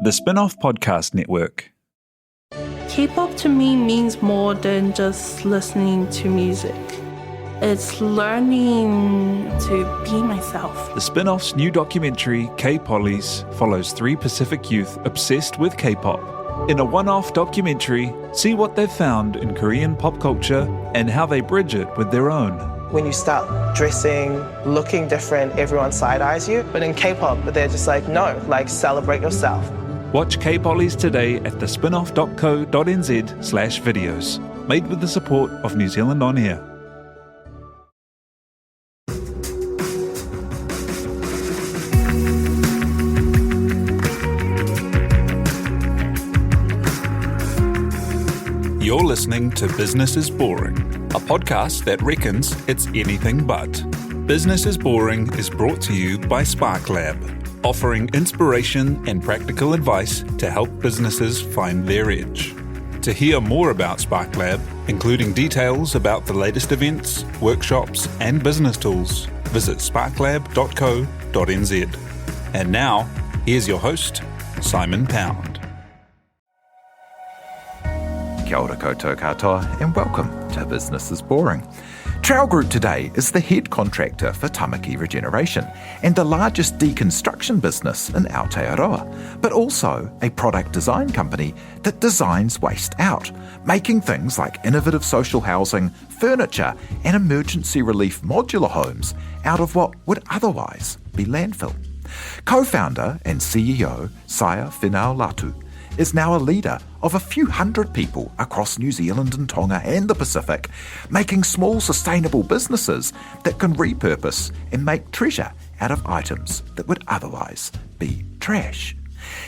The Spin-Off Podcast Network. K-pop to me means more than just listening to music. It's learning to be myself. The Spin-Off's new documentary, K-Pollies, follows 3 Pacific youth obsessed with K-pop. In a one-off documentary, see what they've found in Korean pop culture and how they bridge it with their own. When you start dressing, looking different, everyone side-eyes you. But in K-pop, they're just like, no, like celebrate yourself. Watch K-Pollies today at thespinoff.co.nz/videos. Made with the support of New Zealand On Air. You're listening to Business is Boring, a podcast that reckons it's anything but. Business is Boring is brought to you by Spark Lab, offering inspiration and practical advice to help businesses find their edge. To hear more about Spark Lab, including details about the latest events, workshops, and business tools, visit sparklab.co.nz. And now, here's your host, Simon Pound. Kia ora koutou katoa and welcome to Business is Boring. Trow Group today is the head contractor for Tamaki Regeneration and the largest deconstruction business in Aotearoa, but also a product design company that designs waste out, making things like innovative social housing, furniture and emergency relief modular homes out of what would otherwise be landfill. Co-founder and CEO Saia Finau Latu is now a leader of a few hundred people across New Zealand and Tonga and the Pacific, making small sustainable businesses that can repurpose and make treasure out of items that would otherwise be trash.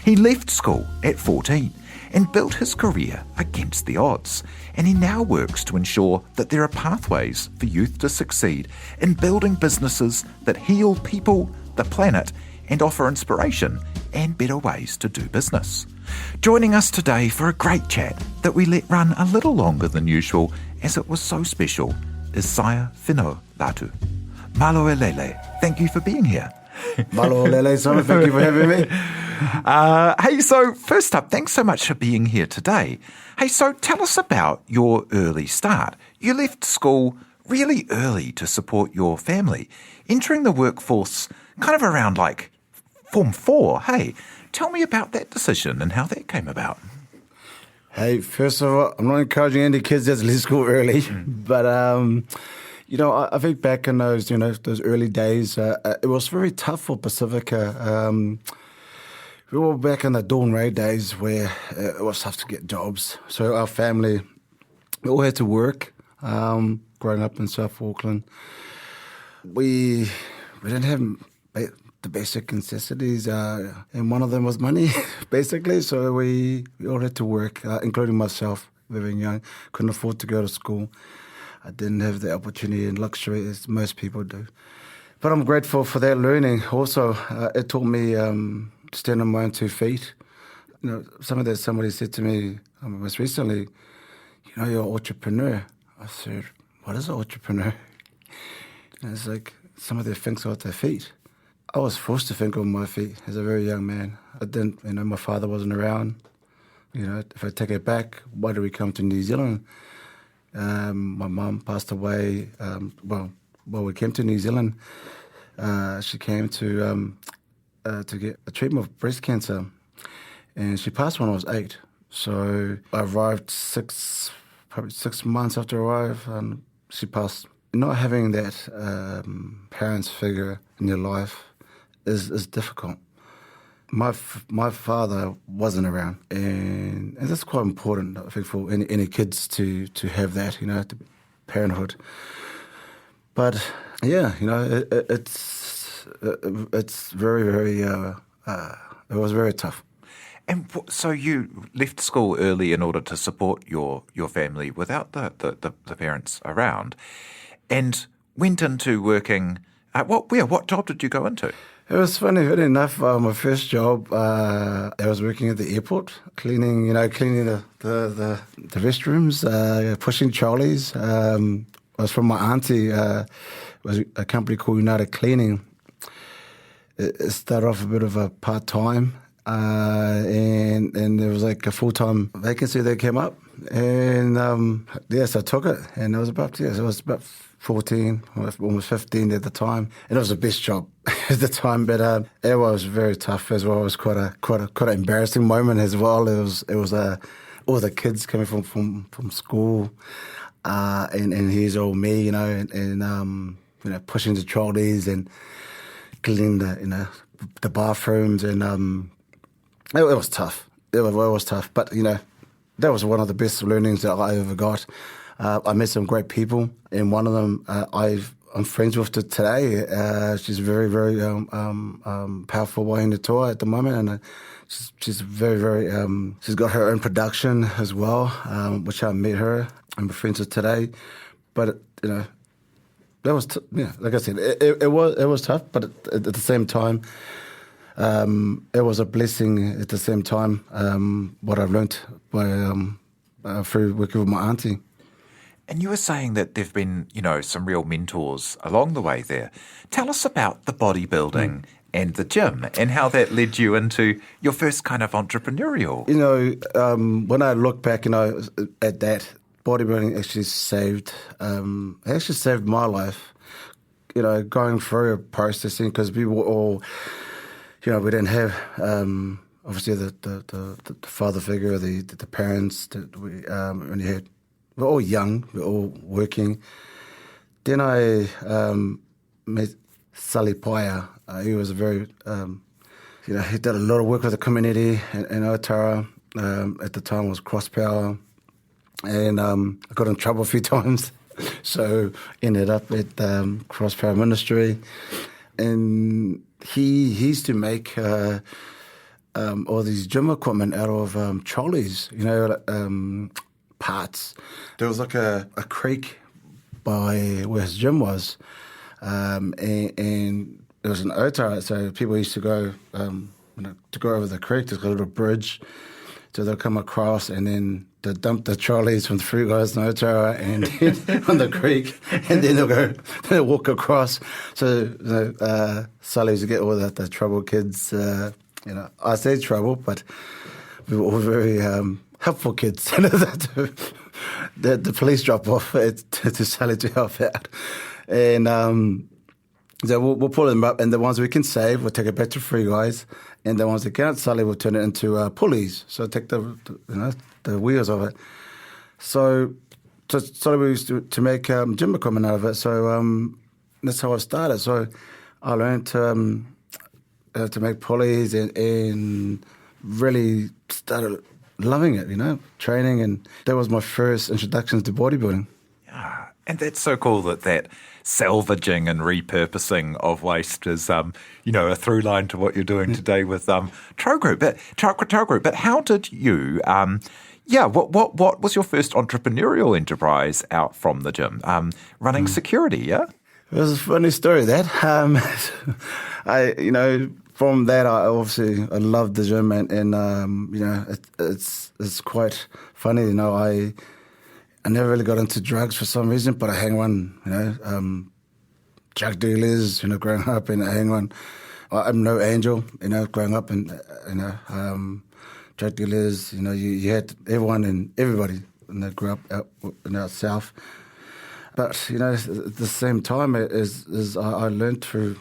He left school at 14 and built his career against the odds, and he now works to ensure that there are pathways for youth to succeed in building businesses that heal people, the planet, and offer inspiration and better ways to do business. Joining us today for a great chat that we let run a little longer than usual as it was so special is Saia Finau Latu. Malo e lele, thank you for being here. Malo e lele, Simon, thank you for having me. Hey, so first up, thanks so much for being here today. Hey, so tell us about your early start. You left school really early to support your family, entering the workforce kind of around like Form 4. Hey, tell me about that decision and how that came about. Hey, first of all, I'm not encouraging any kids that leave school early, but I think back in those early days, it was very tough for Pacifica. We were back in the dawn raid days where it was tough to get jobs. So our family, we all had to work. Growing up in South Auckland, we didn't have the basic necessities, and one of them was money, basically. So we all had to work, including myself, very young. Couldn't afford to go to school. I didn't have the opportunity and luxury as most people do. But I'm grateful for that learning. Also, it taught me to stand on my own 2 feet. Somebody said to me most recently, you're an entrepreneur. I said, what is an entrepreneur? And it's like somebody thinks off their feet. I was forced to think on my feet as a very young man. I didn't, my father wasn't around. If I take it back, why did we come to New Zealand? My mum passed away. We came to New Zealand. She came to get a treatment of breast cancer, and she passed when I was 8. So I arrived probably 6 months after I arrived, and she passed. Not having that parents figure in your life is difficult. My father wasn't around, and that's quite important, I think, for any kids to have that, to parenthood. But yeah, it's very, very. It was very tough. And so you left school early in order to support your family without the parents around, and went into working. What job did you go into? It was funny enough. My first job, I was working at the airport, cleaning the restrooms, pushing trolleys. I was from my auntie. It was a company called United Cleaning. It started off a bit of a part-time, and there was like a full-time vacancy that came up, and so I took it, and it was about 14, almost 15 at the time, and it was the best job at the time. But it was very tough as well. It was quite an embarrassing moment as well. It was all the kids coming from school, and here's all me, and pushing the trolleys and cleaning the bathrooms, and it was tough. It was tough, but that was one of the best learnings that I ever got. I met some great people, and one of them I'm friends with today. She's very, very powerful wahine toa at the moment, and she's very, very. She's got her own production as well, which I met her. I'm friends with today, but that was like I said, it was tough, but at the same time, it was a blessing. At the same time, what I've learned through working with my auntie. And you were saying that there've been, some real mentors along the way there. Tell us about the bodybuilding and the gym and how that led you into your first kind of entrepreneurial. When I look back, at that, bodybuilding actually saved my life. Going through a processing, because we were all, we didn't have obviously the father figure, the parents that we only had. We're all young, we're all working. Then I met Sally Paia. He was a very, he did a lot of work with the community in Otara. At the time it was Cross Power. And I got in trouble a few times. So ended up at Cross Power Ministry. And he used to make all these gym equipment out of trolleys, parts. There was like a creek by where his gym was, and it was an Otara, so people used to go, to go over the creek. There's a little bridge, so they'll come across, and then they'll dump the trolleys from the three guys in Otara and on the creek, and then they'll walk across. So Sally used to get all the trouble kids. I say trouble, but we were all very helpful kids. The police drop off to Sally to help out. And so we'll pull them up, and the ones we can save, we'll take it back to three guys, and the ones that can't, Sally will turn it into pulleys. So take the wheels of it. So Sally we used to make gym equipment out of it. So that's how I started. So I learned to make pulleys and really started loving it, training, and that was my first introduction to bodybuilding. Yeah, and that's so cool that salvaging and repurposing of waste is, a through line to what you're doing today with Trow Group. But how did you, what was your first entrepreneurial enterprise out from the gym? Running security, yeah? It was a funny story, that. From that, I loved the gym, and it's quite funny. I never really got into drugs for some reason, but I hang around, drug dealers, growing up, and I hang around. I'm no angel, growing up, and drug dealers. You had everyone and everybody, and they grew up out south. But at the same time, is I learned through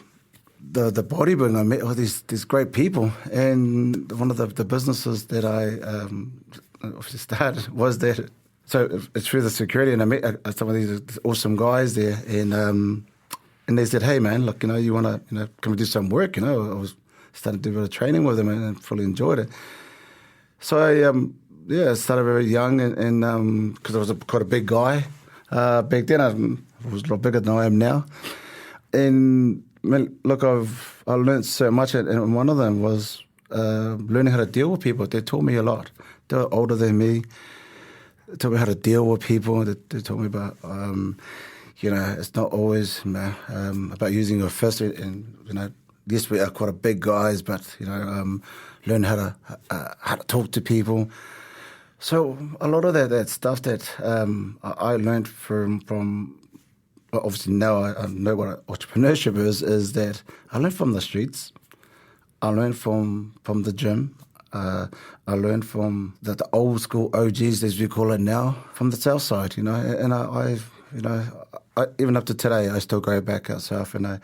the bodybuilding. I met all these great people, and one of the businesses that I obviously started was that. So it's through the security, and I met some of these awesome guys there, and they said, "Hey man, look, you want to, can we do some work?" I was starting to do a bit of training with them, and fully enjoyed it. So I started very young, and because I was quite a big guy back then, I was a lot bigger than I am now, and. Look, I learned so much, and one of them was learning how to deal with people. They taught me a lot. They were older than me. They taught me how to deal with people. They taught me about, it's not always about using your fist. And yes, we are quite a big guys, but learn how to talk to people. So a lot of that stuff that I learned from. Obviously now I know what entrepreneurship is that I learned from the streets. I learned from the gym. I learned from the old school OGs, as we call it now, from the south side, you know. And I even up to today, I still go back out south, and I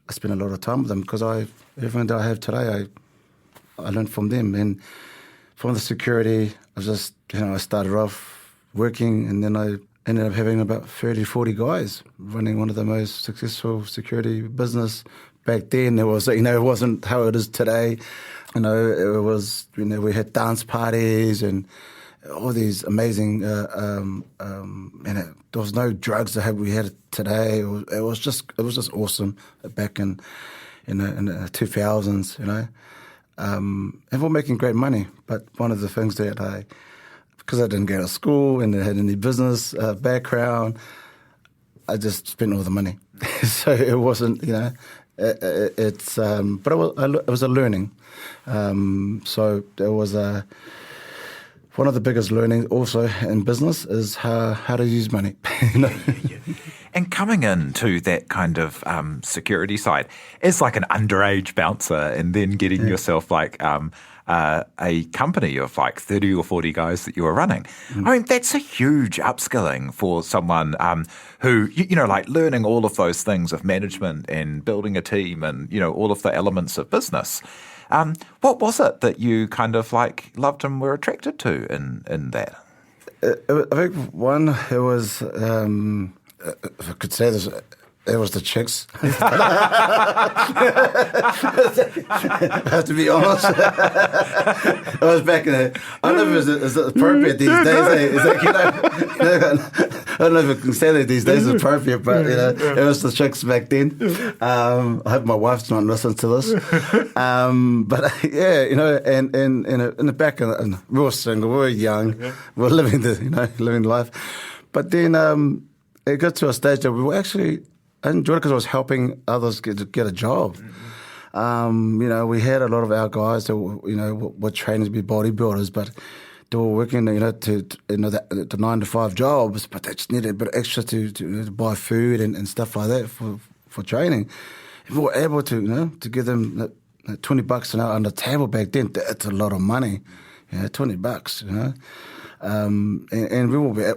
spend a lot of time with them because everything that I have today, I learned from them. And from the security, I started off working, and then I ended up having about 30, 40 guys running one of the most successful security business. Back then, it wasn't how it is today. You know, it was, we had dance parties and all these amazing, there was no drugs that we had today. It was just awesome back in the 2000s, you know. And we're making great money. But one of the things that because I didn't go to school and I had any business background, I just spent all the money. So it wasn't, you know, but it was a learning. So there was one of the biggest learnings also in business is how to use money. You know? And coming into that kind of security side as like an underage bouncer, and then getting yourself like a company of like 30 or 40 guys that you were running. I mean, that's a huge upskilling for someone who, you know, like learning all of those things of management and building a team and, you know, all of the elements of business. What was it that you kind of like loved and were attracted to in that? I think one, it was, if I could say this, it was the chicks. I have to be honest. I was back in the... I don't know if it's appropriate these days. It's like, you know, I don't know if I can say that these days is appropriate, but, you know, it was the chicks back then. I hope my wife's not listening to this. But, yeah, you know, and in the back, we were single, we were young, we were living life. But then it got to a stage that we were actually... I enjoyed it because I was helping others get a job. You know, we had a lot of our guys that were trained to be bodybuilders, but they were working, the 9 to 5 jobs, but they just needed a bit extra to buy food and stuff like that for training. If we were able to give them $20 an hour on the table back then, that's a lot of money. $20, you know. And we will be,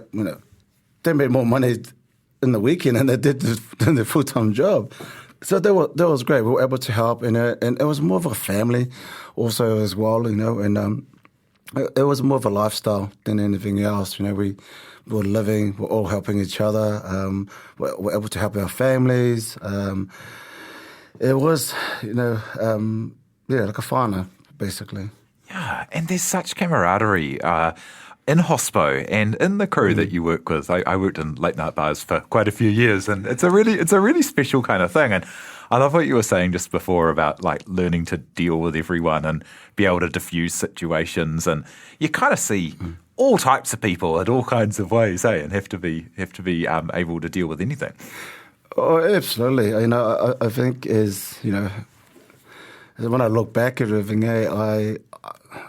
they made more money in the weekend and they did the full-time job. So that was great. We were able to help, and it was more of a family also as well, you know, and it was more of a lifestyle than anything else. You know, we were living, we're all helping each other. We're able to help our families. It was, like a whānau, basically. Yeah, and there's such camaraderie in hospo and in the crew that you work with. I worked in late night bars for quite a few years, and it's a really special kind of thing. And I love what you were saying just before about like learning to deal with everyone and be able to diffuse situations. And you kind of see all types of people in all kinds of ways, and have to be able to deal with anything. Oh, absolutely. I think when I look back at everything,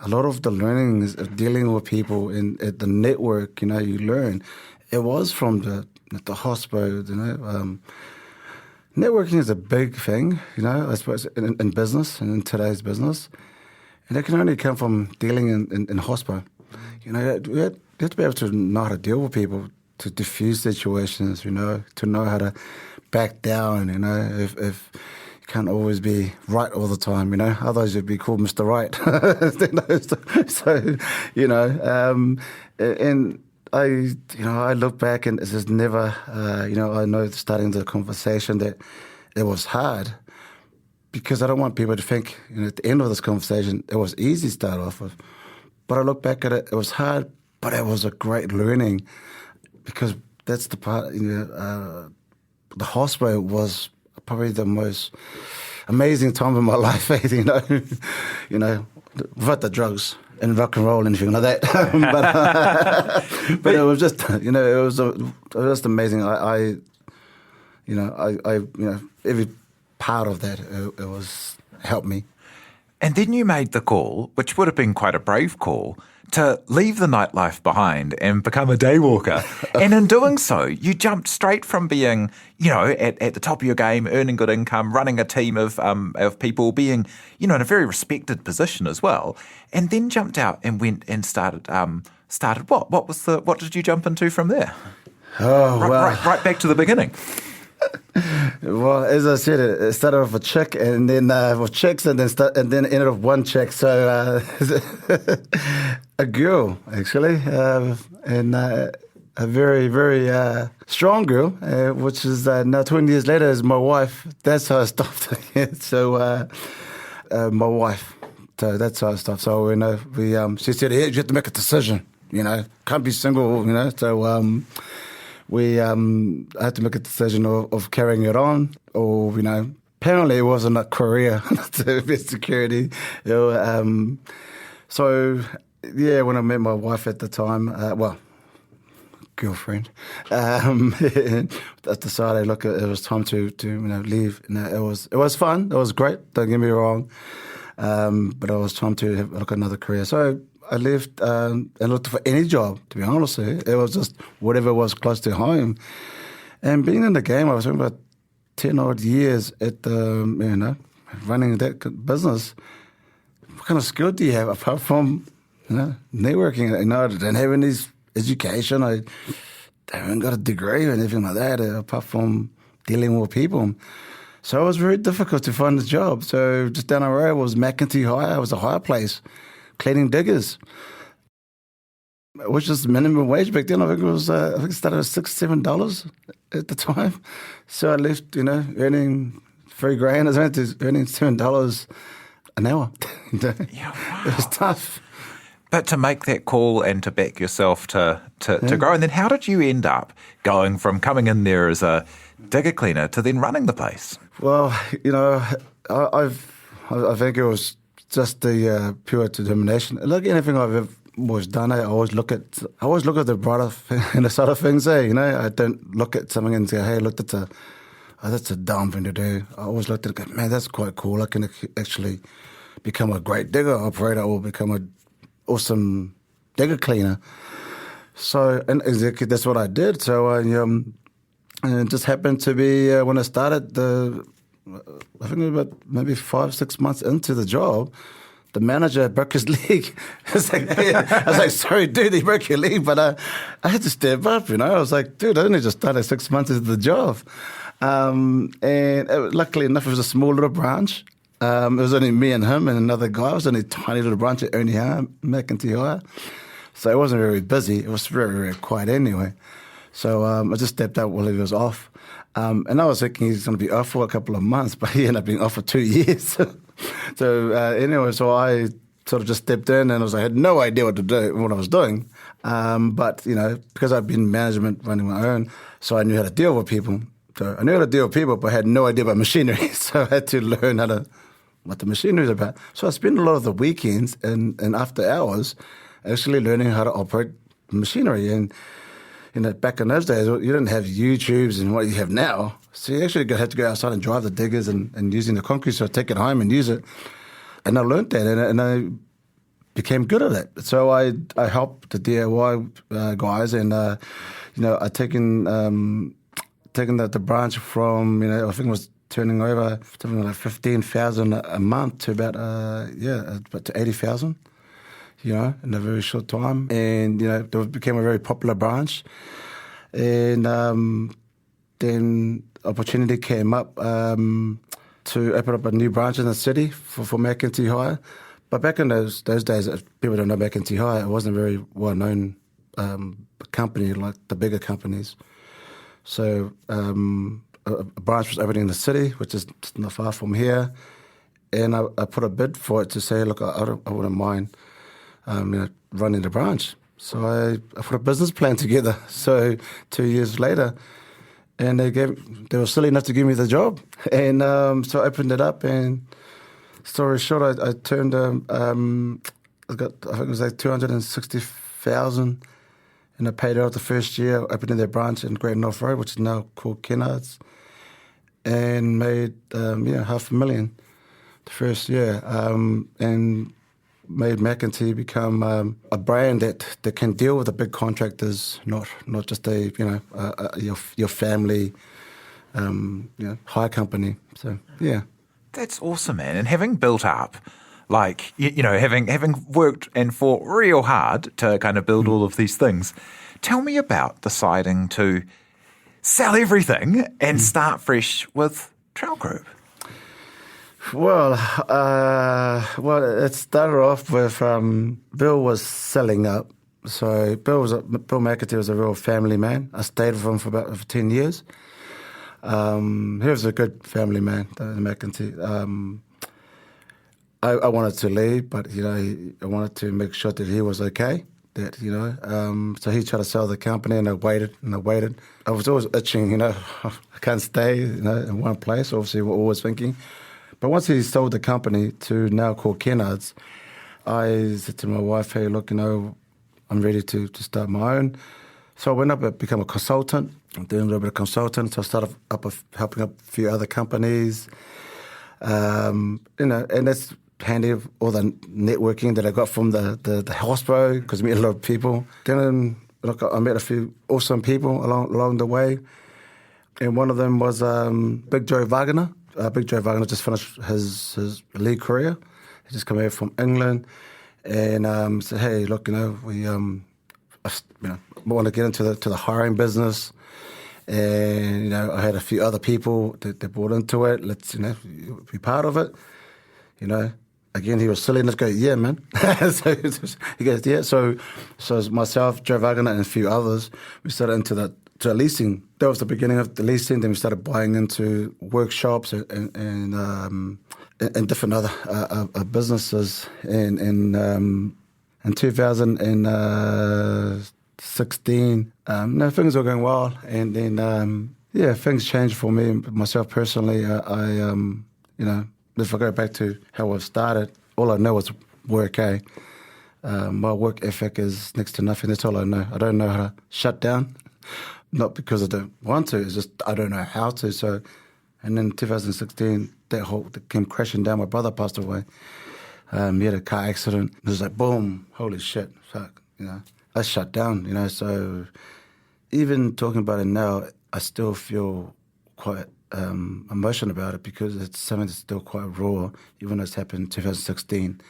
a lot of the learnings of dealing with people at the network, you learn. It was from the hospo, networking is a big thing, I suppose, in business and in today's business. And it can only come from dealing in hospo. You have to be able to know how to deal with people, to diffuse situations, to know how to back down, if can't always be right all the time, Otherwise you'd be called Mr. Right. And I look back and it's just never, I know starting the conversation that it was hard, because I don't want people to think, at the end of this conversation, it was easy to start off with. But I look back at it, it was hard, but it was a great learning, because that's the part, the hospital was probably the most amazing time of my life, without the drugs and rock and roll and anything like that. but it was just, it was just amazing. I every part of that, it was helped me. And then you made the call, which would have been quite a brave call, to leave the nightlife behind and become a day walker. And in doing so, you jumped straight from being, at the top of your game, earning good income, running a team of people, being, in a very respected position as well, and then jumped out and went and started what? What did you jump into from there? Oh, Right back to the beginning. Well, as I said, it started off a chick, and then with chicks, and then ended up one chick. So a girl, actually, and a very, very strong girl, which is now 20 years later is my wife. That's how I stopped. So my wife. So that's how I stopped. So she said, "Hey, you have to make a decision. Can't be single. So." I had to make a decision of carrying it on, or apparently it wasn't a career to be security. So when I met my wife at the time, girlfriend, I decided, look, it was time to leave. It was fun. It was great. Don't get me wrong, but it was time to look at another career. So I left and looked for any job, to be honest with you. It was just whatever was close to home. And being in the game, I was about 10 odd years at running that business. What kind of skill do you have apart from networking? I didn't have any education. I haven't got a degree or anything like that apart from dealing with people. So it was very difficult to find a job. So just down the road was McEntee Hire. It was a hire place. Cleaning diggers, which is minimum wage back then. I think it started at $6-7 at the time. So I left, earning $3,000. I went to earning $7 an hour. Yeah, wow. It was tough. But to make that call and to back yourself to grow, and then how did you end up going from coming in there as a digger cleaner to then running the place? Well, I think it was just the pure determination. Like anything I've always done, I always look at the brighter and the side of things. I don't look at something and say, "Hey, look, that's a dumb thing to do." I always looked at it, and go, "Man, that's quite cool. I can actually become a great digger operator or become an awesome digger cleaner." So, and exactly that's what I did. So, and it just happened to be when I started I think about maybe 5-6 months into the job, the manager broke his leg. I was like, "Sorry, dude, he broke your leg," but I had to step up. I was like, "Dude, I only just started 6 months into the job," and luckily enough, it was a small little branch. It was only me and him and another guy. It was only a tiny little branch at only McEntee Hire, so it wasn't very busy. It was very, very quiet anyway. So I just stepped out while he was off. And I was thinking he's going to be off for a couple of months, but he ended up being off for 2 years. Anyway, so I sort of just stepped in and I had no idea what I was doing. But, because I've been in management running my own, so I knew how to deal with people. So I knew how to deal with people, but I had no idea about machinery. So I had to learn what the machinery is about. So I spent a lot of the weekends and after hours actually learning how to operate machinery. And back in those days, you didn't have YouTubes and what you have now. So you actually had to go outside and drive the diggers and using the concrete, so take it home and use it. And I learned that, and I became good at it. So I helped the DIY guys, and I taken the branch from I think it was turning over something like 15,000 a month to about to 80,000. In a very short time. And, it became a very popular branch. And then opportunity came up to open up a new branch in the city for McEntee Hire. But back in those days, if people don't know McEntee Hire, it wasn't a very well-known company like the bigger companies. So a branch was opening in the city, which is not far from here. And I put a bid for it to say, look, I wouldn't mind running the branch. So I put a business plan together. So 2 years later, and they were silly enough to give me the job. And so I opened it up, and story short, I turned, I think it was like 260,000, and I paid out the first year, opening their branch in Great North Road, which is now called Kennards, and made $500,000 and made McEntee become a brand that can deal with the big contractors, not just your family hire company. So yeah, That's awesome, man. And having built up, like having worked and fought real hard to kind of build all of these things, tell me about deciding to sell everything and start fresh with Trow Group. Well, it started off with Bill was selling up. So Bill McEntee was a real family man. I stayed with him for 10 years. He was a good family man, McEntee. I wanted to leave, but I wanted to make sure that he was okay. So he tried to sell the company, and I waited. I was always itching, I can't stay, in one place. Obviously, we're always thinking. But once he sold the company to now called Kennard's, I said to my wife, hey, look, I'm ready to start my own. So I went up and became a consultant, doing a little bit of consultant. So I started helping up a few other companies, and that's handy, all the networking that I got from the hospital, because I met a lot of people. Then I met a few awesome people along the way, and one of them was Big Joe Wagner. Big Joe Wagner just finished his league career. He just came here from England, and said, "Hey, look, we want to get into the hiring business." And I had a few other people that bought into it. Let's be part of it. Again, he was silly. Let's go, yeah, man. So he goes, yeah. So myself, Joe Wagner, and a few others, we started into to leasing. That was the beginning of the leasing. Then we started buying into workshops and different other businesses. And in 2016, things were going well. And then things changed for me, myself personally. If I go back to how I started, all I know is work. My work ethic is next to nothing. That's all I know. I don't know how to shut down. Not because I don't want to, it's just I don't know how to. So, and then 2016, that came crashing down. My brother passed away. He had a car accident. It was like, boom, holy shit. Fuck, I shut down, So even talking about it now, I still feel quite emotional about it because it's something that's still quite raw, even though it's happened in 2016.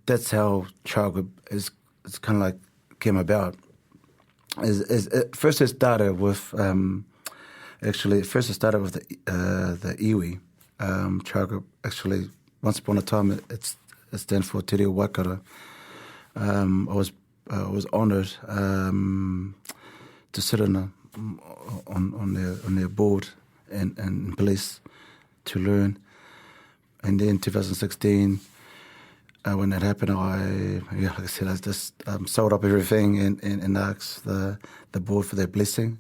That's how Trow Group is kind of like came about. First it started with the iwi. Trow Group, actually, once upon a time, it stands for Te Reo Waikato. I was honoured to sit on their board and police to learn. And then 2016, when that happened, like I said, I just sold up everything and asked the board for their blessing.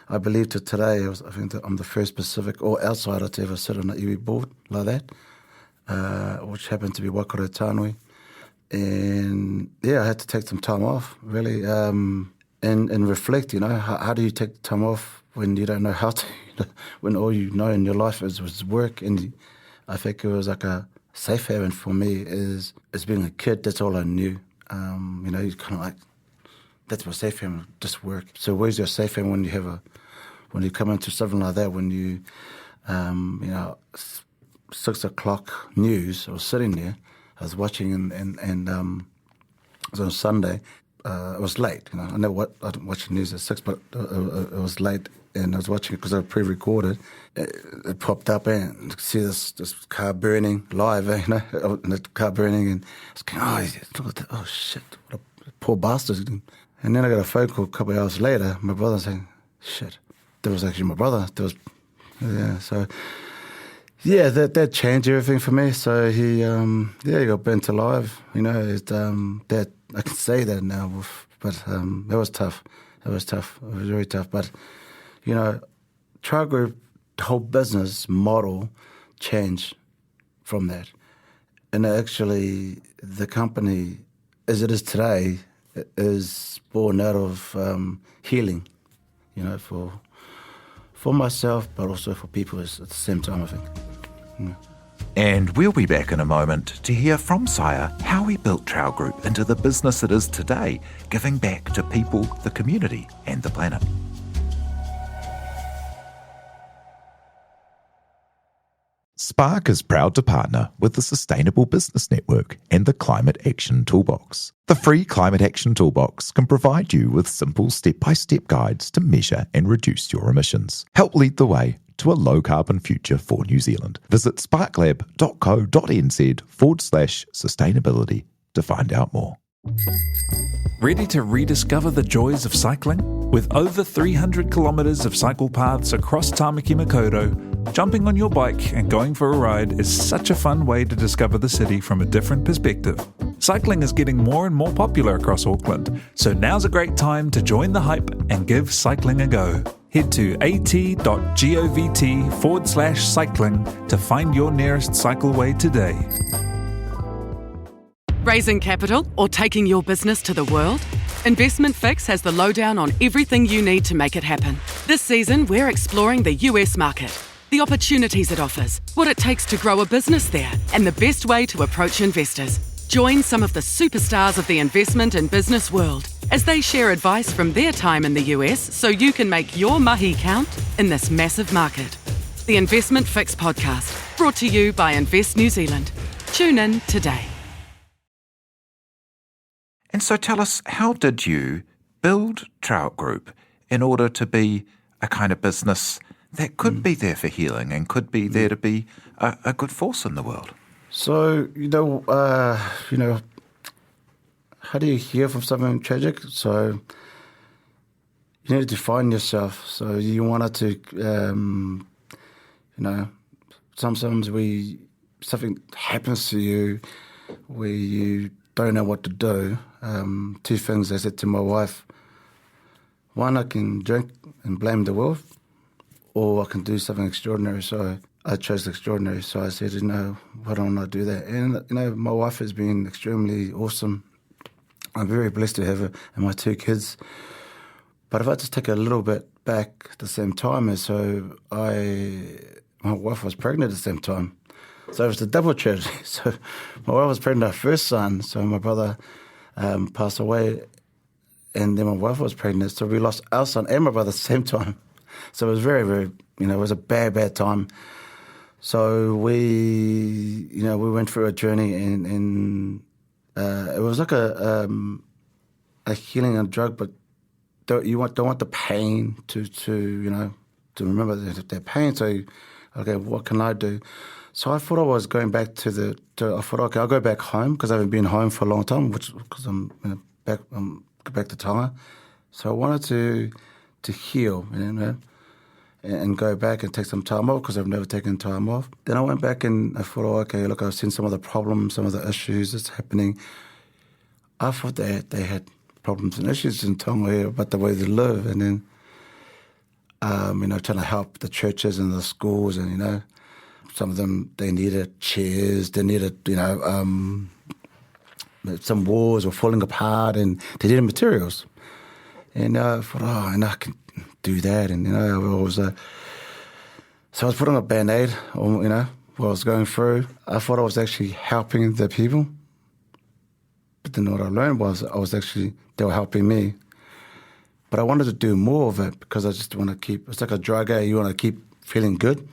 I believe to today, I think that I'm the first Pacific or outsider to ever sit on an iwi board like that, which happened to be Waikato Tānui. And I had to take some time off, really, and reflect, how do you take time off when you don't know how to, when all you know in your life was work. And I think it was like a safe haven for me as being a kid. That's all I knew. You kind of like, that's my safe haven, just work. So where's your safe haven when you come into something like that, when you, 6 o'clock news, I was sitting there, I was watching and it was on Sunday. It was late, I didn't watch the news at 6, but it was late, and I was watching it because I pre-recorded. It popped up and you could see this car burning live, and the car burning, and I was going, oh shit, what a poor bastard. And then I got a phone call a couple of hours later, my brother saying, shit, that was actually my brother. That changed everything for me. So he got burnt alive. That I can say that now, but that was tough. It was very tough. But Trow Group, the whole business model changed from that, and actually the company, as it is today, is born out of healing. For myself, but also for people at the same time, I think. Yeah. And we'll be back in a moment to hear from Saia how he built Trow Group into the business it is today, giving back to people, the community and the planet. Spark is proud to partner with the Sustainable Business Network and the Climate Action Toolbox. The free Climate Action Toolbox can provide you with simple step-by-step guides to measure and reduce your emissions. Help lead the way to a low-carbon future for New Zealand. Visit sparklab.co.nz/sustainability to find out more. Ready to rediscover the joys of cycling? With over 300 kilometres of cycle paths across Tāmaki Makaurau, jumping on your bike and going for a ride is such a fun way to discover the city from a different perspective. Cycling is getting more and more popular across Auckland, so now's a great time to join the hype and give cycling a go. Head to at.govt/cycling to find your nearest cycleway today. Raising capital or taking your business to the world? Investment Fix has the lowdown on everything you need to make it happen. This season, we're exploring the US market, the opportunities it offers, what it takes to grow a business there, and the best way to approach investors. Join some of the superstars of the investment and business world as they share advice from their time in the US so you can make your mahi count in this massive market. The Investment Fix podcast, brought to you by Invest New Zealand. Tune in today. And so tell us, how did you build Trow Group in order to be a kind of business that could be there for healing and could be there to be a good force in the world? So, how do you heal from something tragic? So you need to define yourself. So you wanted to, sometimes something happens to you where you don't know what to do. Two things I said to my wife. One, I can drink and blame the world, or I can do something extraordinary. So I chose extraordinary. So I said, why don't I do that? And, my wife has been extremely awesome. I'm very blessed to have her and my two kids. But if I just take a little bit back at the same time, my wife was pregnant at the same time. So it was a double tragedy. So my wife was pregnant with our first son. So my brother passed away, and then my wife was pregnant. So we lost our son and my brother at the same time. So it was very, very, it was a bad time. So we went through a journey, and it was like a healing and drug, but don't want the pain to remember their pain. So, okay, what can I do? So I thought I was going back I thought, okay, I'll go back home because I haven't been home for a long time, because I'm back to Tonga. So I wanted to heal, and go back and take some time off because I've never taken time off. Then I went back and I thought, okay, look, I've seen some of the problems, some of the issues that's happening. I thought they had problems and issues in Tonga here about the way they live, and then, trying to help the churches and the schools, and, some of them, they needed chairs, they needed, some walls were falling apart, and they needed materials. And I thought, I can do that. And, so I was putting a Band-Aid on, what I was going through. I thought I was actually helping the people. But then what I learned was they were helping me. But I wanted to do more of it because I just want to it's like a drug, you want to keep feeling good.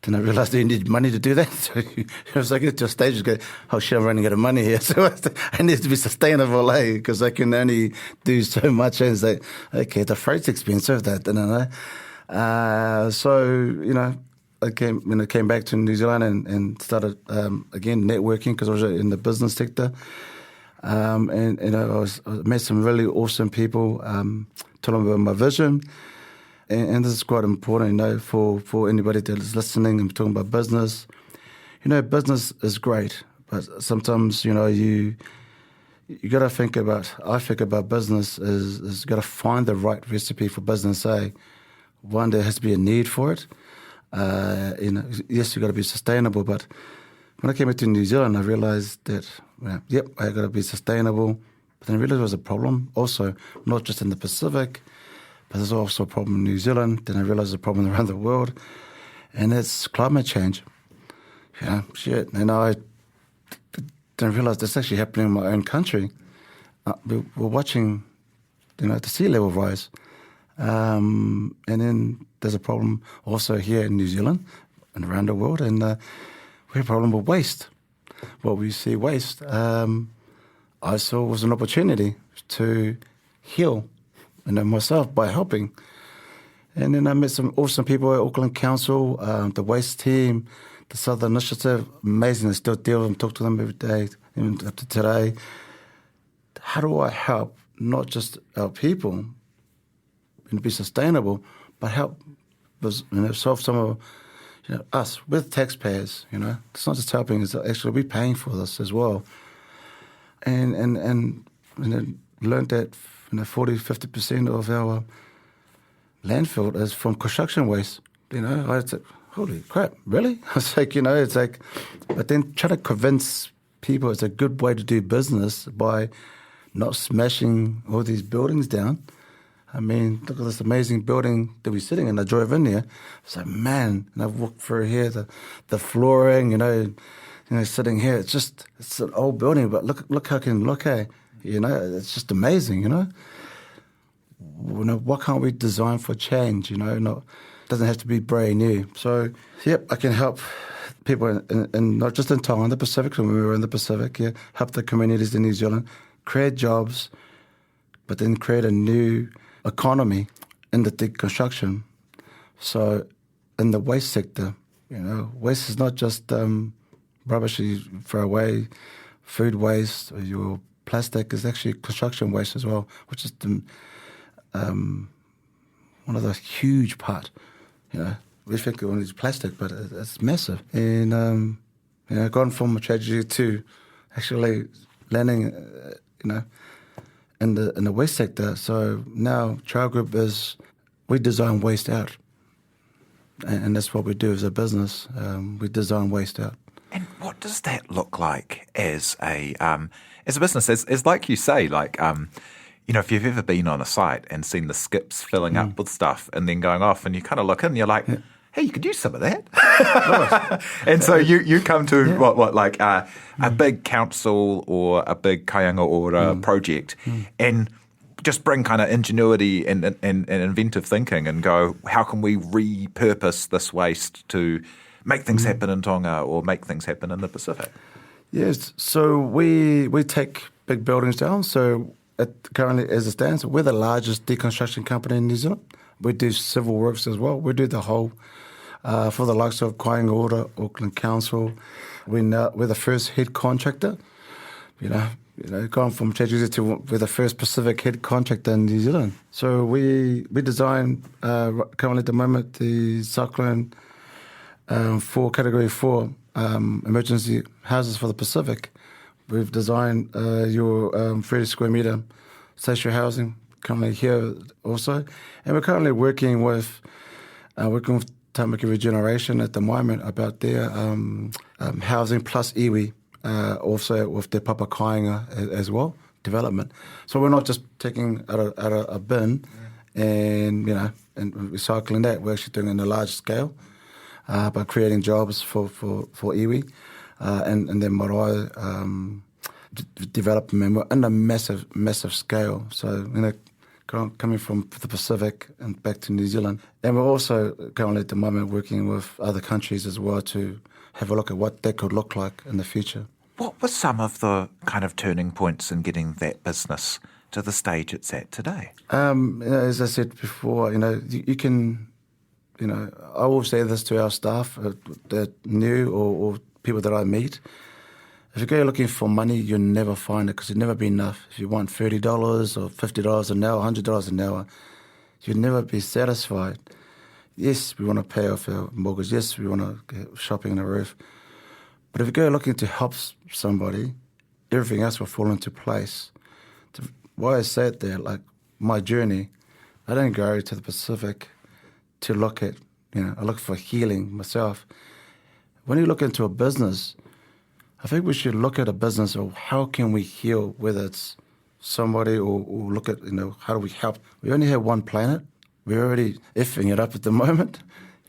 Then I realised that you need money to do that. So it was like at your stage, you go, oh shit, I'm running out of money here. So I need to be sustainable, because I can only do so much. And it's like, okay, the freight's expensive, I came back to New Zealand and started again networking because I was in the business sector. I met some really awesome people, told them about my vision. And this is quite important, for anybody that is listening and talking about business. Business is great, but sometimes, you got to think about business is got to find the right recipe for business. One, there has to be a need for it. Yes, you got to be sustainable, but when I came back to New Zealand, I realised that, I got to be sustainable. But then I realised there was a problem also, not just in the Pacific, but there's also a problem in New Zealand. Then I realised there's a problem around the world, and it's climate change. Shit. And I didn't realize this actually happening in my own country. We're watching, the sea level rise. And then there's a problem also here in New Zealand and around the world, and we have a problem with waste. What we see waste, I saw was an opportunity to heal, myself by helping. And then I met some awesome people at Auckland Council, the waste team, the Southern Initiative, amazing. I still deal with them, talk to them every day, even up to today. How do I help not just our people and be sustainable, but help solve some of us with taxpayers? It's not just helping; it's actually we're paying for this as well. And learned that 40-50% of our landfill is from construction waste. I said, holy crap, really? I was like, it's like, but then trying to convince people it's a good way to do business by not smashing all these buildings down. I mean, look at this amazing building that we're sitting in. I drove in there. I was like, man, and I've walked through here, the flooring, sitting here. It's an old building, but look how it can look at. It's just amazing. What can't we design for change? It doesn't have to be brand new. So, I can help people in not just in Tonga, the Pacific. When we were in the Pacific, help the communities in New Zealand, create jobs, but then create a new economy in the deconstruction. So, in the waste sector, waste is not just rubbish you throw away, food waste, or your plastic is actually construction waste as well, which is one of the huge part. We think only it's plastic, but it's massive. And gone from a tragedy to actually landing, in the waste sector. So now Trow Group we design waste out, and that's what we do as a business. We design waste out. And what does that look like as a business? As like you say, if you've ever been on a site and seen the skips filling up with stuff and then going off, and you kind of look in, and you're like, hey, you could use some of that. And so you come to a big council or a big kaianga ora project and just bring kind of ingenuity and inventive thinking and go, how can we repurpose this waste to make things happen in Tonga or make things happen in the Pacific? Yes, so we take big buildings down. So currently, as it stands, we're the largest deconstruction company in New Zealand. We do civil works as well. We do the whole, for the likes of Kaianga Ora, Auckland Council. We're the first head contractor. Gone from tragedy to we're the first Pacific head contractor in New Zealand. So we design currently at the moment the Cyclone 4 Category 4 emergency houses for the Pacific. We've designed your 30 square metre social housing currently here also, and we're currently working with Tamaki Regeneration at the moment about their housing plus iwi, also with their papakainga as well, development. So we're not just taking out a bin and recycling that. We're actually doing it on a large scale by creating jobs for iwi and then marae development. We're in a massive scale. So coming from the Pacific and back to New Zealand. And we're also currently at the moment working with other countries as well to have a look at what that could look like in the future. What were some of the kind of turning points in getting that business to the stage it's at today? As I said before, you can, I always say this to our staff that new or people that I meet. If you go looking for money, you'll never find it because it'll never be enough. If you want $30 or $50 an hour, $100 an hour, you'll never be satisfied. Yes, we want to pay off our mortgage. Yes, we want to get shopping on the roof. But if you go looking to help somebody, everything else will fall into place. Why I said there, like my journey, I didn't go to the Pacific to look at, I look for healing myself. When you look into a business, I think we should look at a business of how can we heal, whether it's somebody or look at, how do we help? We only have one planet. We're already effing it up at the moment,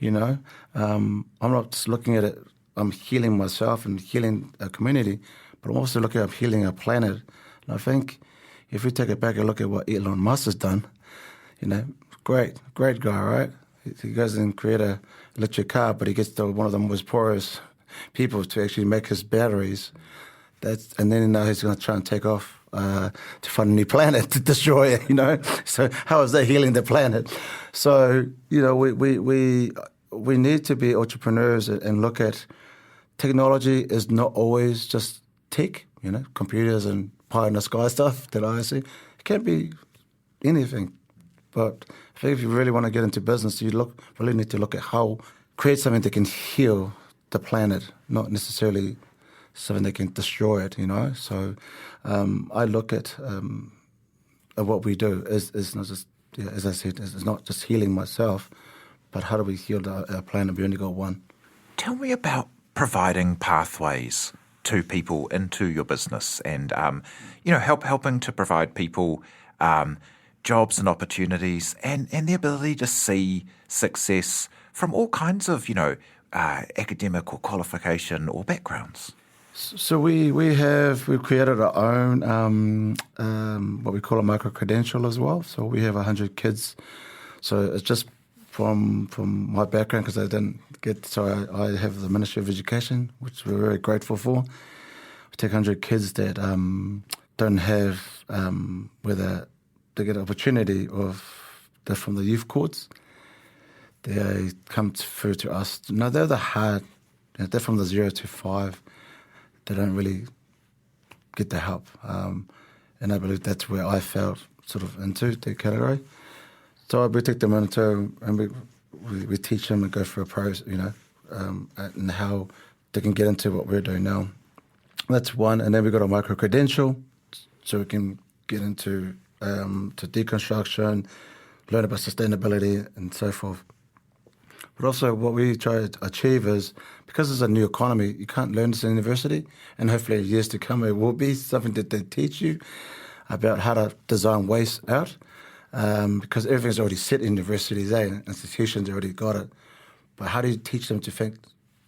I'm not just looking at it. I'm healing myself and healing a community, but I'm also looking at healing our planet. And I think if we take it back and look at what Elon Musk has done, great guy, right? He goes and create a electric car, but he gets to one of the most poorest people to actually make his batteries. And then now he's going to try and take off to find a new planet to destroy it, So how is that healing the planet? So, we need to be entrepreneurs and look at technology is not always just tech, computers and pie in the sky stuff that I see. It can be anything. But I think if you really want to get into business, you really need to look at how create something that can heal the planet, not necessarily something that can destroy it, So I look at what we do is not just, as I said, it's not just healing myself, but how do we heal our planet? We only got one. Tell me about providing pathways to people into your business and, helping to provide people jobs and opportunities and the ability to see success from all kinds of, academic or qualification or backgrounds. So we've created our own what we call a micro-credential as well. So we have 100 kids. So it's just from my background, because I didn't get, so I have the Ministry of Education, which we're very grateful for. We take 100 kids that don't have whether they get an opportunity they're from the youth courts. They come through to us. No, they're the hard. They're from the 0 to 5. They don't really get the help, and I believe that's where I felt sort of into the category. So we take them into and we teach them and go through a process, and how they can get into what we're doing now. That's one, and then we got a micro credential, so we can get into to deconstruction, learn about sustainability, and so forth. But also what we try to achieve is, because it's a new economy, you can't learn this in university, and hopefully in years to come it will be something that they teach you about how to design waste out, because everything's already set in universities, institutions already got it. But how do you teach them to think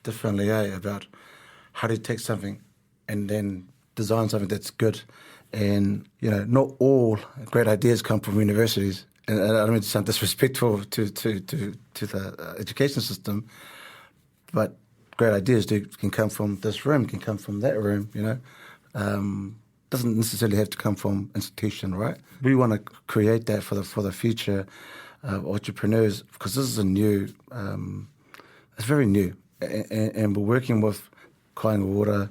differently, about how do you take something and then design something that's good? And, not all great ideas come from universities. And I don't mean to sound disrespectful to the education system, but great ideas can come from this room, can come from that room, Doesn't necessarily have to come from institution, right? We want to create that for the future entrepreneurs, because this is it's very new. And we're working with Kāinga Water,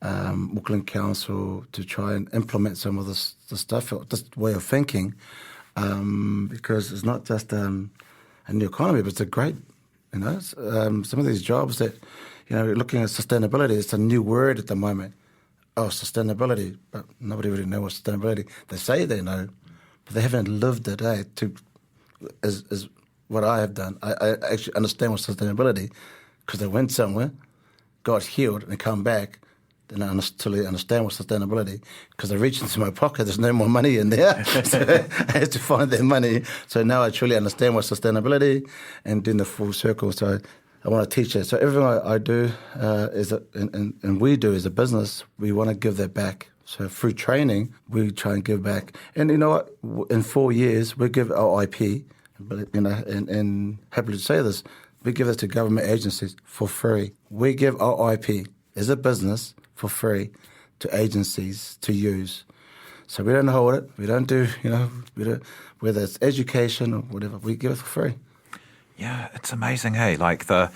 Auckland Council to try and implement some of this stuff, this way of thinking, because it's not just a new economy, but it's a great, some of these jobs that, looking at sustainability, it's a new word at the moment. Oh, sustainability, but nobody really knows what sustainability. They say they know, but they haven't lived it. Is what I have done. I actually understand what sustainability, because I went somewhere, got healed, and come back. Then I truly understand what sustainability, because I reached into my pocket, there's no more money in there. So I had to find that money. So now I truly understand what sustainability, and doing the full circle. So I want to teach it. So everything I do and we do as a business, we want to give that back. So through training, we try and give back. And you know what? In 4 years, we give our IP, and happy to say this, we give it to government agencies for free. We give our IP as a business for free to agencies to use. So we don't hold it. We don't do, whether it's education or whatever, we give it for free. Yeah, it's amazing, hey? Like the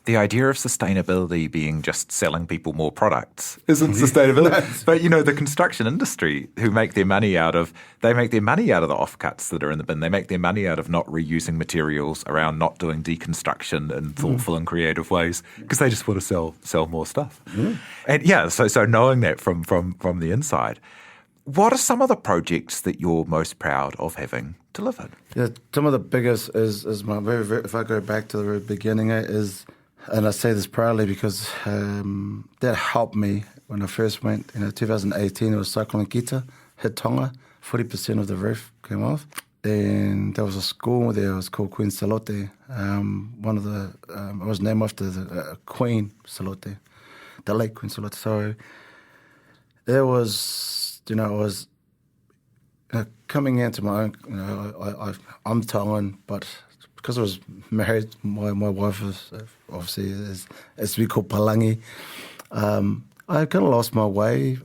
idea of sustainability being just selling people more products isn't sustainability. But, the construction industry who make their money out of the offcuts that are in the bin. They make their money out of not reusing materials, around not doing deconstruction in thoughtful and creative ways, because they just want to sell more stuff. And so knowing that from the inside, what are some of the projects that you're most proud of having delivered? Yeah, some of the biggest is my if I go back to the very beginning, and I say this proudly because that helped me when I first went. 2018, it was Cyclone Kita, hit Tonga, 40% of the roof came off. Then there was a school there, it was called Queen Salote. It was named after the Queen Salote, the late Queen Salote. So there was, coming into my own, I'm Tongan, but because I was married, my wife is obviously as we call Palangi. I kind of lost my way.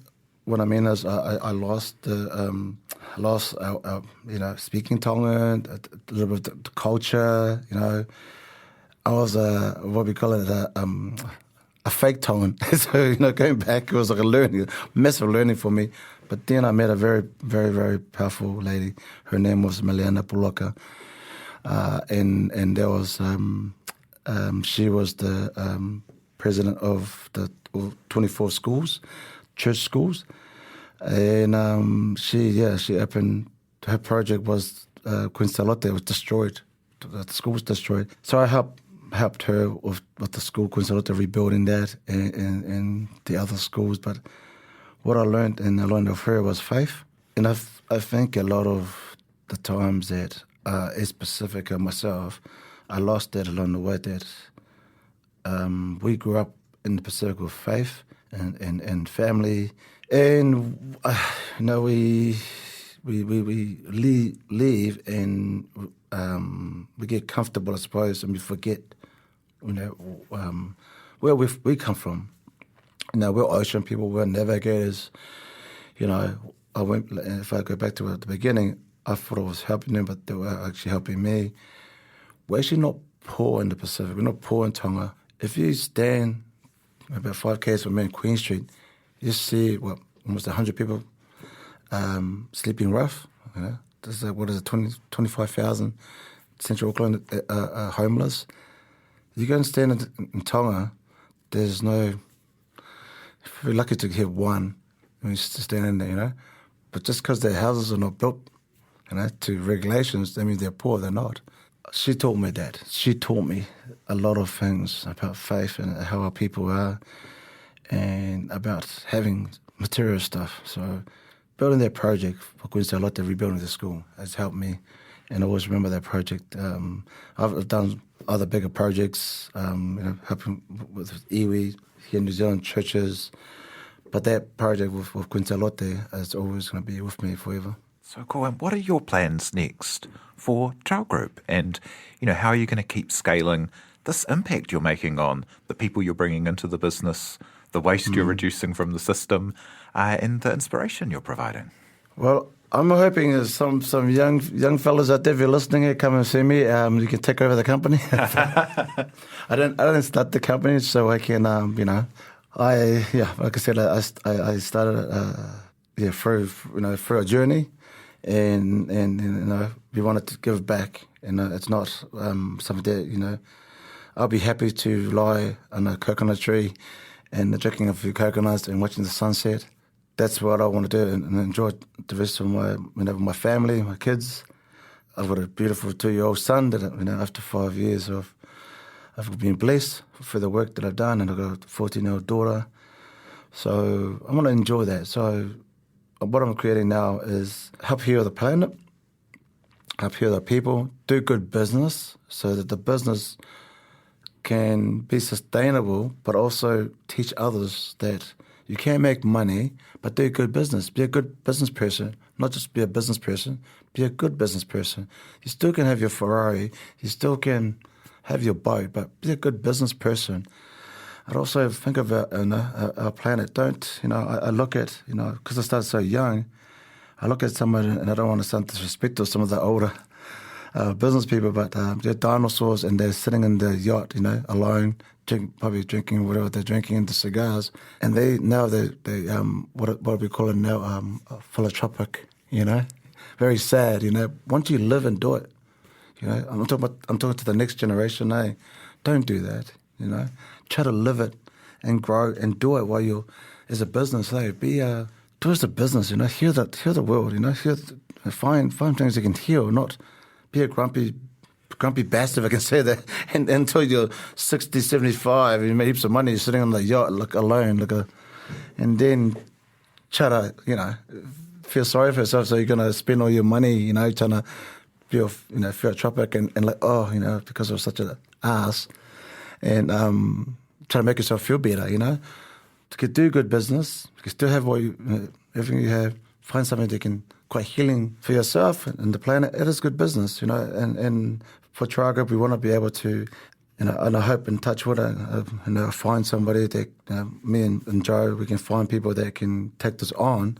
What I mean is I lost speaking Tongan, a little bit of the culture. I was what we call it a fake Tongan. So going back, it was like a massive learning for me. But then I met a very, very, very powerful lady. Her name was Meliana Puloka. And there was she was the president of the 24 schools, church schools, and she opened, her project was Queen Salote was destroyed, the school was destroyed. So I helped her with the school Queen Salote, rebuilding that and the other schools. But what I learned of her was faith, and I think a lot of the times that as Pacifica myself, I lost that along the way. That we grew up in the Pacific with faith and family, and we leave and we get comfortable, I suppose, and we forget where we come from. We're ocean people, we're navigators. If I go back to the beginning, I thought I was helping them, but they were actually helping me. We're actually not poor in the Pacific. We're not poor in Tonga. If you stand about 5 k's from me in Queen Street, you see almost 100 people sleeping rough. This is 25,000 Central Auckland homeless. You go and stand in Tonga, there's no. We're lucky to have one. We stand in there, But just because their houses are not built, to regulations, that means they're poor. They're not. She taught me that. She taught me a lot of things about faith and how our people are, and about having material stuff. So building that project for Queen Salote, rebuilding the school, has helped me. And I always remember that project. I've done other bigger projects, helping with iwi here in New Zealand, churches. But that project with Queen Salote is always going to be with me forever. So cool. And what are your plans next for Trow Group? And, how are you going to keep scaling this impact you're making on the people you're bringing into the business, the waste you're reducing from the system, and the inspiration you're providing? Well, I'm hoping there's some young fellas out there, if you're listening here, come and see me. You can take over the company. I don't start the company, so I can, like I said, I started through a journey. And we wanted to give back. It's not something that, I'll be happy to lie on a coconut tree and drinking a few coconuts and watching the sunset. That's what I want to do and enjoy the rest of my family, my kids. I've got a beautiful 2-year-old son that, after 5 years I've been blessed for the work that I've done, and I've got a 14-year-old daughter. So I want to enjoy that. So what I'm creating now is help heal the planet, help heal the people, do good business so that the business can be sustainable, but also teach others that you can make money, but do good business. Be a good business person, not just be a business person, be a good business person. You still can have your Ferrari, you still can have your boat, but be a good business person. I'd also think about our planet. I look at, because I started so young, I look at someone, and I don't want to sound disrespectful, some of the older business people, but they're dinosaurs and they're sitting in the yacht, alone, probably drinking whatever they're drinking, into cigars. And they what we call it now, philanthropic, very sad, Once you live and do it, I'm talking to the next generation, don't do that, Try to live it and grow and do it while you're, as a business, do as a business, heal the world, find things you can heal, not be a grumpy bastard, if I can say that, and until you're 60, 75, and you make heaps of money, you're sitting on the yacht, alone, and then try to, feel sorry for yourself, so you're going to spend all your money, trying to feel philanthropic and like, because I was such an ass, and try to make yourself feel better, To do good business, you can still have everything you have, find something that can quite healing for yourself and the planet. It is good business, and for Trow Group, we want to be able to, and I hope and touch wood, find somebody that, me and Joe, we can find people that can take this on.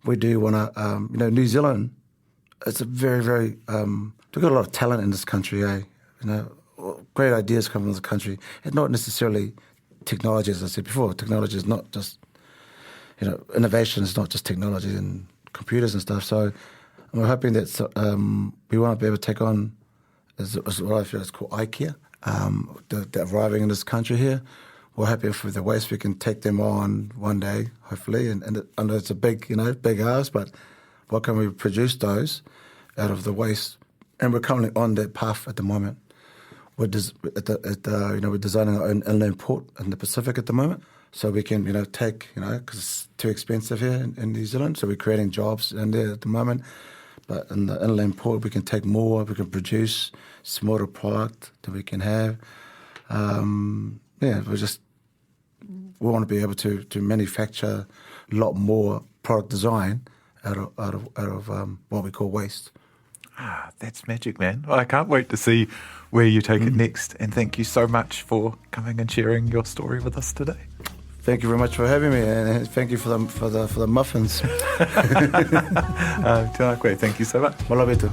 We do want to, New Zealand, it's a very, very, we've got a lot of talent in this country, great ideas come from this country, and not necessarily technology, as I said before. Technology is not just, innovation is not just technology and computers and stuff. So I'm hoping that we want to be able to take on, is what I feel is called IKEA. They're arriving in this country here. We're happy for the waste. We can take them on one day, hopefully. And I know it's a big ask, but what can we produce those out of the waste? And we're currently on that path at the moment. We're designing our own inland port in the Pacific at the moment, so we can take because it's too expensive here in New Zealand. So we're creating jobs in there at the moment. But in the inland port, we can take more. We can produce smaller product that we can have. We want to be able to manufacture a lot more product design out of what we call waste. That's magic, man. Well, I can't wait to see where you take it next. And thank you so much for coming and sharing your story with us today. Thank you very much for having me, and thank you for the muffins. Thank you so much. Malabetu.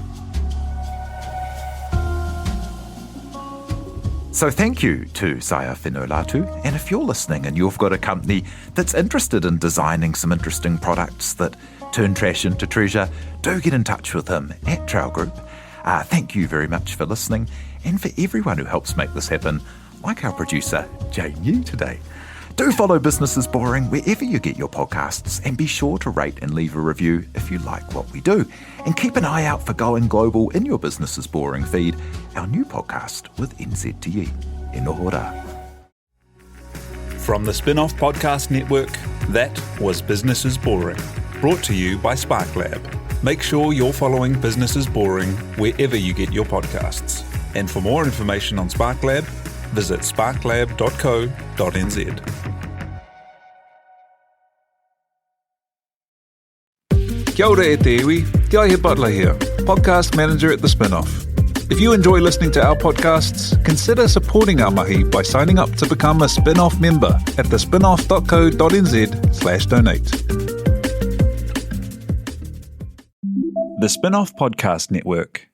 So thank you to Saia Finau Latu. And if you're listening and you've got a company that's interested in designing some interesting products that turn trash into treasure, do get in touch with him at Trow Group. Thank you very much for listening, and for everyone who helps make this happen, like our producer, Jane Yu today. Do follow Business is Boring wherever you get your podcasts, and be sure to rate and leave a review if you like what we do. And keep an eye out for Going Global in your Business is Boring feed, our new podcast with NZTE. E nohora. From the Spin-Off Podcast Network, that was Business is Boring, brought to you by SparkLab. Make sure you're following Business is Boring wherever you get your podcasts. And for more information on SparkLab, visit sparklab.co.nz. Kia ora e te iwi, Te Aihe Butler here, podcast manager at The Spin-Off. If you enjoy listening to our podcasts, consider supporting our mahi by signing up to become a Spin-Off member at thespinoff.co.nz/donate. The Spin-Off Podcast Network.